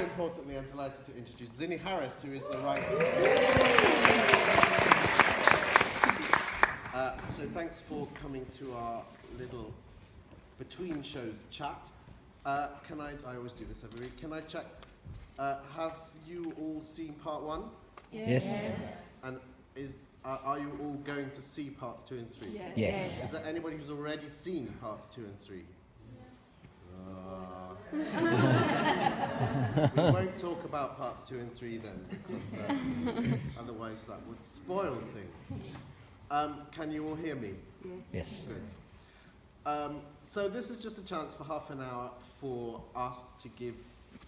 importantly, I'm delighted to introduce Zinnie Harris, who is the writer. So thanks for coming to our little between shows chat. I always do this every week. Can I check, have you all seen part 1? Yes. And are you all going to see parts 2 and 3? Yes. Is there anybody who's already seen parts 2 and 3? We won't talk about parts 2 and 3 then, because otherwise that would spoil things. Can you all hear me? Yes. Good. So this is just a chance for half an hour for us to give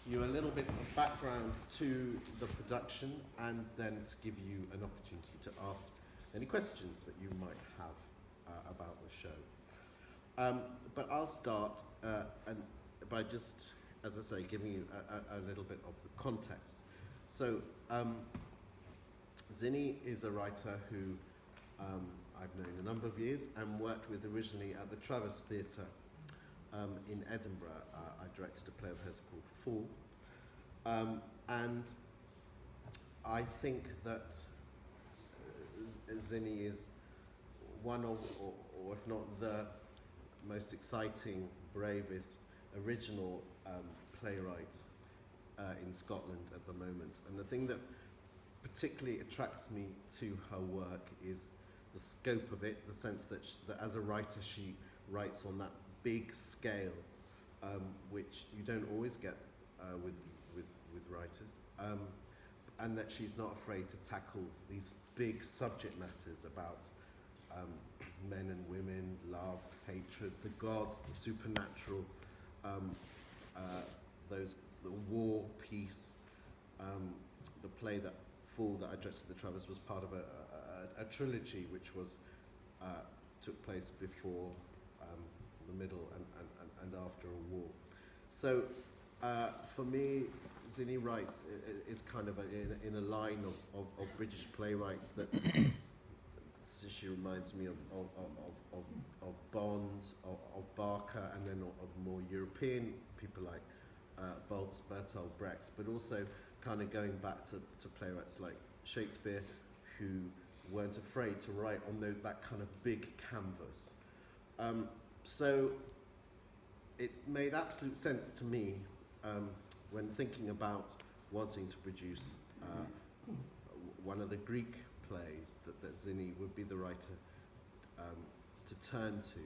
you a little bit of background to the production, and then to give you an opportunity to ask any questions that you might have about the show. But I'll start by just, as I say, giving you a little bit of the context. So Zinnie is a writer who I've known a number of years and worked with originally at the Travis Theatre in Edinburgh. I directed a play of hers called Fall. And I think that Zinnie is one of, or if not the most exciting, bravest, original playwright in Scotland at the moment. And the thing that particularly attracts me to her work is the scope of it, the sense that as a writer she writes on that big scale, which you don't always get with writers, and that she's not afraid to tackle these big subject matters about men and women, love, hatred, the gods, the supernatural, the war, peace. The play that Fall that I directed at the Travis was part of a trilogy which was took place before, the middle, and after a war. So for me, Zinnie writes is kind of in a line of British playwrights that she reminds me of Bond, of Barker, and then of more European people like Bertolt Brecht, but also kind of going back to playwrights like Shakespeare, who weren't afraid to write on that kind of big canvas. So it made absolute sense to me when thinking about wanting to produce one of the Greek plays that Zinnie would be the writer to turn to,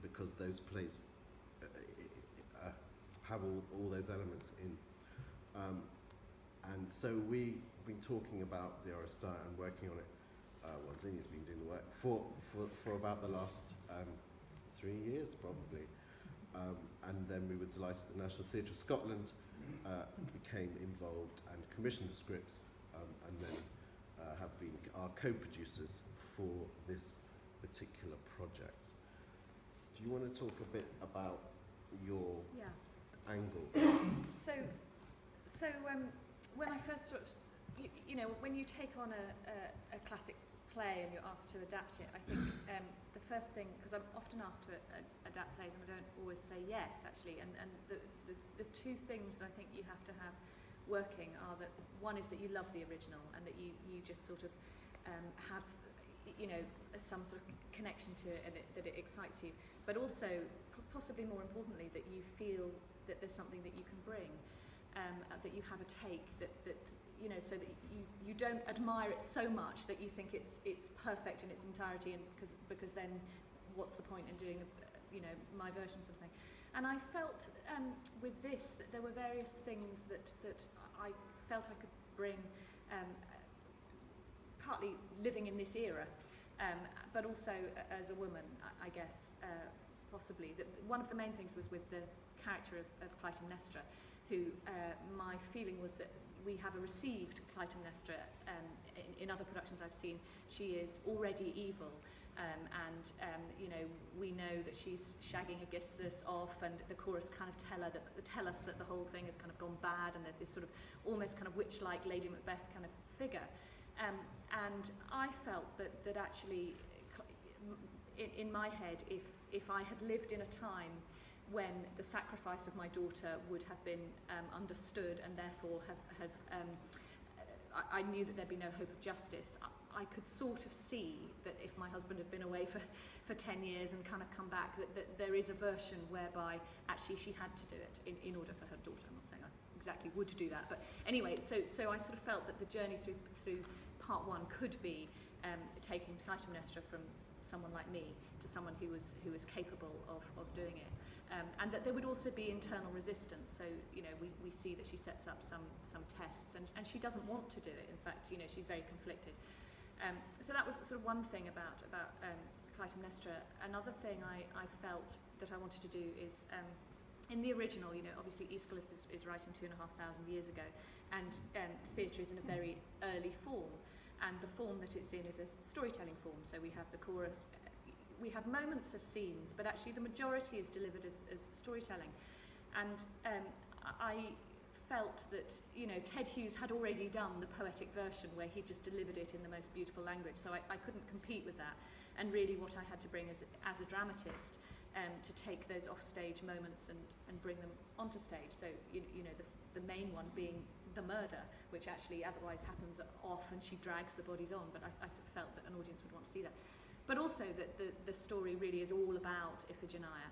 because those plays have all those elements in. And so we've been talking about the Oresteia and working on it. Zinnie's been doing the work for about the last 3 years, probably. And then we were delighted that the National Theatre of Scotland became involved and commissioned the scripts, and then have been our co-producers for this particular project. Do you want to talk a bit about your angle? So when I first sort of, when you take on a classic play and you're asked to adapt it, I think the first thing, because I'm often asked to adapt plays and I don't always say yes, actually, and the two things that I think you have to have working are that one is that you love the original and that you just sort of have some sort of connection to it, and that it excites you, but also possibly more importantly that you feel that there's something that you can bring, that you have a take that so that you don't admire it so much that you think it's perfect in its entirety, and because then what's the point in doing my version sort of thing. And I felt with this that there were various things that I felt I could bring, partly living in this era, but also as a woman, I guess, possibly. One of the main things was with the character of Clytemnestra, who my feeling was that we have a received Clytemnestra. In other productions I've seen, she is already evil, and we know that she's shagging Aegisthus off, and the chorus kind of tell us that the whole thing has kind of gone bad, and there's this sort of almost kind of witch-like Lady Macbeth kind of figure. And I felt that actually, in my head, if I had lived in a time when the sacrifice of my daughter would have been understood, and therefore I knew that there'd be no hope of justice. I could sort of see that if my husband had been away for 10 years and kind of come back, that there is a version whereby actually she had to do it in order for her daughter. I'm not saying I exactly would do that, but anyway, so I sort of felt that the journey through part one could be taking Clytemnestra from someone like me to someone who was capable of doing it. And that there would also be internal resistance. So, we see that she sets up some tests, and she doesn't want to do it. In fact, she's very conflicted. So that was sort of one thing about Clytemnestra. Another thing I felt that I wanted to do is, in the original, obviously Aeschylus is writing 2,500 years ago, and theatre is in a very early form. And the form that it's in is a storytelling form. So we have the chorus. We have moments of scenes, but actually the majority is delivered as storytelling. And I felt that, Ted Hughes had already done the poetic version where he just delivered it in the most beautiful language, so I couldn't compete with that. And really what I had to bring as a dramatist, to take those offstage moments and bring them onto stage. So, the main one being the murder, which actually otherwise happens off and she drags the bodies on, but I sort of felt that an audience would want to see that. But also that the story really is all about Iphigenia.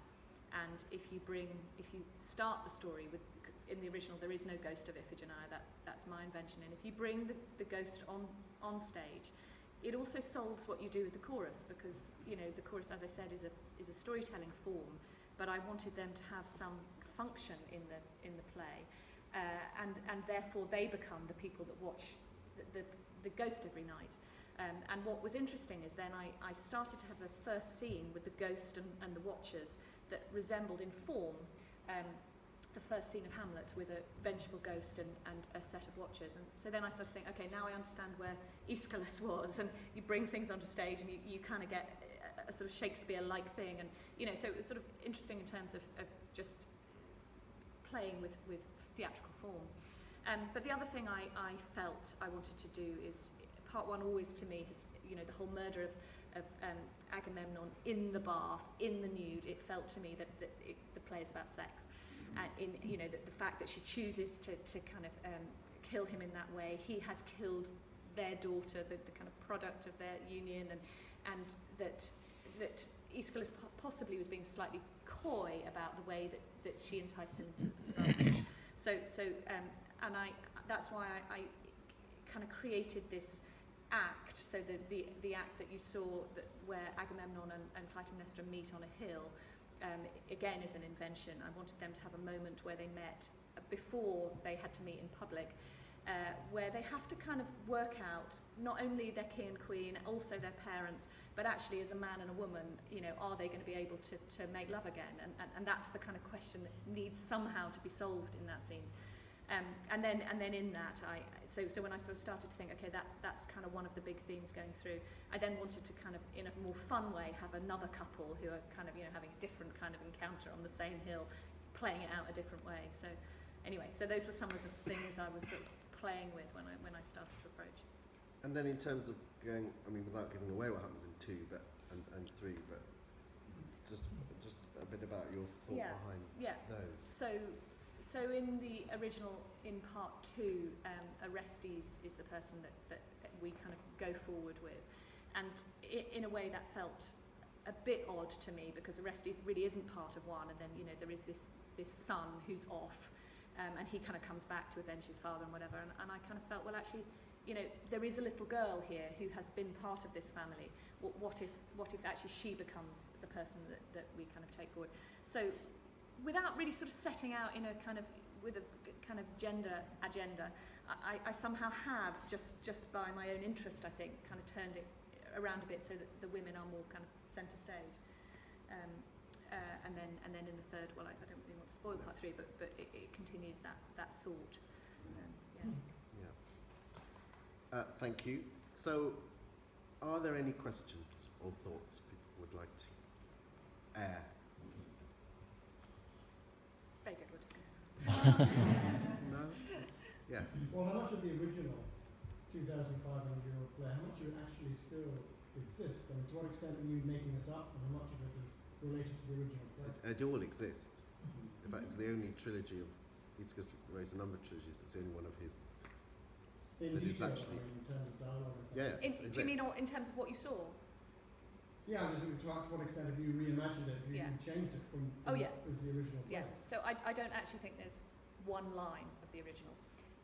And if you start the story with, in the original there is no ghost of Iphigenia, that's my invention, and if you bring the ghost on stage, it also solves what you do with the chorus, because the chorus, as I said, is a storytelling form, but I wanted them to have some function in the play, and therefore they become the people that watch the ghost every night. And what was interesting is then I started to have a first scene with the ghost and the watchers that resembled in form the first scene of Hamlet, with a vengeful ghost and a set of watchers. And so then I started to think, okay, now I understand where Aeschylus was, and you bring things onto stage and you kind of get a sort of Shakespeare-like thing. And so it was sort of interesting in terms of just playing with theatrical form. But the other thing I felt I wanted to do is, part one always to me has, the whole murder of Agamemnon in the bath, in the nude, it felt to me that the play is about sex. And the fact that she chooses to kind of kill him in that way, he has killed their daughter, the kind of product of their union, and that Aeschylus possibly was being slightly coy about the way that she enticed him to the bath. So that's why I kind of created this act, so the act that you saw where Agamemnon and Clytemnestra meet on a hill, again is an invention. I wanted them to have a moment where they met before they had to meet in public, where they have to kind of work out not only their king and queen, also their parents, but actually as a man and a woman, are they going to be able to make love again? And that's the kind of question that needs somehow to be solved in that scene. And then in that, so when I sort of started to think, okay, that's kind of one of the big themes going through, I then wanted to kind of, in a more fun way, have another couple who are kind of, having a different kind of encounter on the same hill, playing it out a different way. So anyway, so those were some of the things I was sort of playing with when I started to approach. And then in terms of going, without giving away what happens in 2 and 3, but just a bit about your thought behind those. So in the original, in part 2, Orestes is the person that we kind of go forward with, and in a way that felt a bit odd to me, because Orestes really isn't part of 1, and then there is this son who's off, and he kind of comes back to avenge his father and whatever, and I kind of felt, well, actually, there is a little girl here who has been part of this family. What if actually she becomes the person that we kind of take forward? So, without really sort of setting out in a kind of with a kind of gender agenda, I somehow have just by my own interest, I think, kind of turned it around a bit so that the women are more kind of centre stage. And then in the third, well, I don't really want to spoil part 3, but it continues that thought. Thank you. So, are there any questions or thoughts people would like to air? Very good, what is it? No? Yes. Well, how much of the original 2,500-year-old play, how much of it actually still exists? I mean, to what extent are you making this up, and how much of it is related to the original play. It all exists. In fact, it's the only trilogy of, he's just wrote a number of trilogies, it's the only one of his. In That is detail, actually- I mean, in terms of dialogue and stuff. Yeah, In, do you mean in terms of what you saw? Yeah, I'm just thinking to what extent have you reimagined it, have you Yeah. changed it from Oh, yeah. what was the original play? Yeah, so I don't actually think there's one line of the original,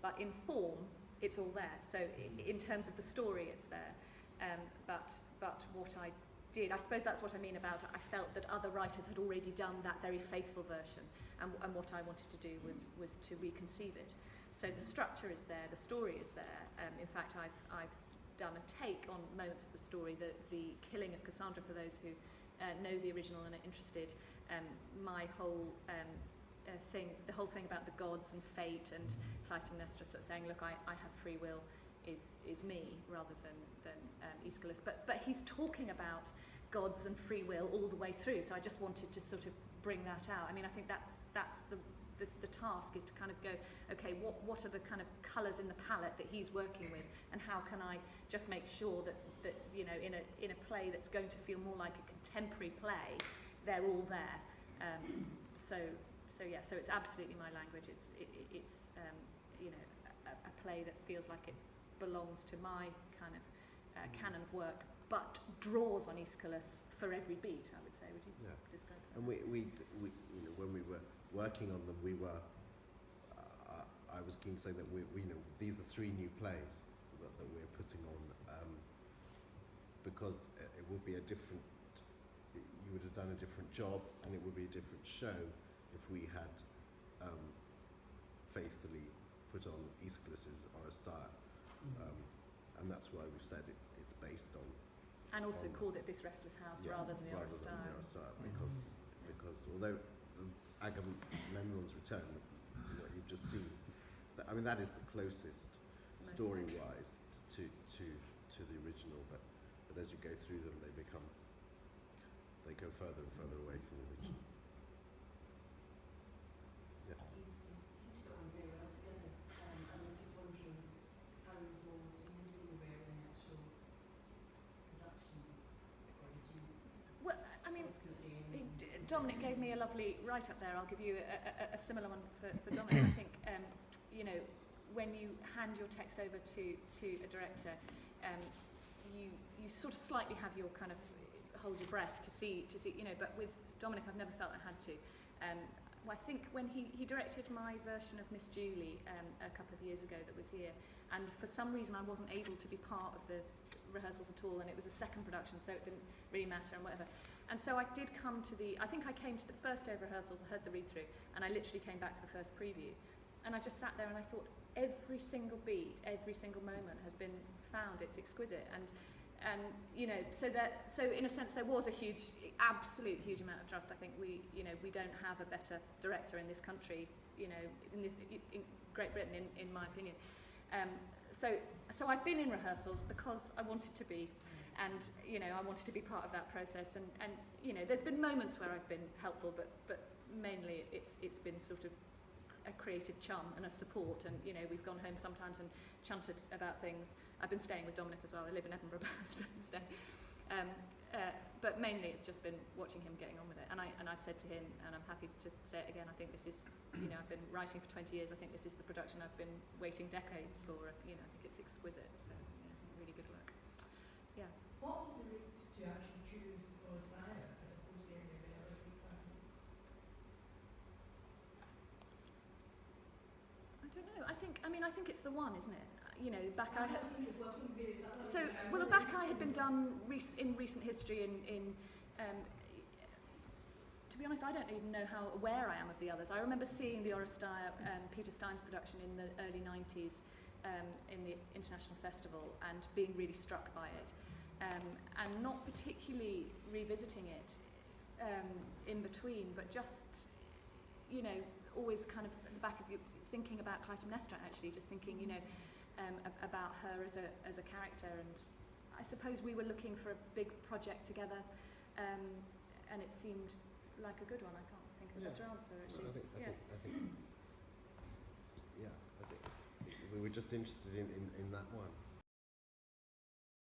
but in form, it's all there. So in terms of the story, it's there. But what I did, I suppose that's what I mean about I felt that other writers had already done that very faithful version, and what I wanted to do was to reconceive it. So the structure is there, the story is there. In fact, I've done a take on moments of the story, the killing of Cassandra, for those who know the original and are interested. My whole thing, the whole thing about the gods and fate and Clytemnestra sort of saying, look, I have free will, is me rather than Aeschylus. But he's talking about gods and free will all the way through. So I just wanted to sort of bring that out. I mean, I think that's the task, is to kind of go, okay, what are the kind of colours in the palette that he's working with, and how can I just make sure that you know, in a play that's going to feel more like a contemporary play, they're all there. So it's absolutely my language. It's you know, a play that feels like it belongs to my kind of canon of work, but draws on Aeschylus for every beat, I would say. Would you describe that? And we you know, when we were working on them, we were, I was keen to say that we you know, these are 3 new plays that we're putting on, because it would be a different, you would have done a different job, and it would be a different show if we had faithfully put on Aeschylus's Oresteia. And that's why we've said it's based on. And also called it This Restless House rather than the Oresteia. Because although Agamemnon's return, you know, you've just seen, that, I mean, that is the closest story-wise to the original, but as you go through them, they go further and further away from the original. Yes. You seem to go on very well together, and I'm just wondering how involved you were in the actual production, or did you? Well, I mean, Dominic gave me a lovely write-up there. I'll give you a similar one for Dominic. I think, you know, when you hand your text over to a director, you sort of slightly have your kind of hold your breath to see, you know, but with Dominic I've never felt I had to. Well, I think when he directed my version of Miss Julie a couple of years ago that was here, and for some reason I wasn't able to be part of the rehearsals at all, and it was a second production, so it didn't really matter and whatever. And so I did come to I think I came to the first day of rehearsals, I heard the read-through, and I literally came back for the first preview. And I just sat there and I thought, every single beat, every single moment has been found, it's exquisite. And you know, so in a sense there was a huge, absolute huge amount of trust. I think we don't have a better director in this country, you know, in Great Britain, in my opinion. So I've been in rehearsals because I wanted to be, and you know, I wanted to be part of that process. And you know, there's been moments where I've been helpful, but mainly it's been sort of a creative chum and a support. And you know, we've gone home sometimes and chanted about things. I've been staying with Dominic as well. I live in Edinburgh, but I've been staying. But mainly it's just been watching him getting on with it. And I've said to him, and I'm happy to say it again, I think this is, you know, I've been writing for 20 years. I think this is the production I've been waiting decades for. You know, I think it's exquisite. So yeah, really good work. Yeah. What was the route to actually choose Oresteia as opposed to any of the other people? I don't know. I think it's the one, isn't it? You know, back I had. So, well, the back I had been done in recent history to be honest, I don't even know how aware I am of the others. I remember seeing the Oresteia, Peter Stein's production in the early 90s in the International Festival, and being really struck by it, and not particularly revisiting it in between, but just, you know, always kind of at the back of you thinking about Clytemnestra, actually, just thinking, you know, about her as a character. And I suppose we were looking for a big project together, and it seemed like a good one. I can't think of a better answer, actually. Well, I think we were just interested in that one.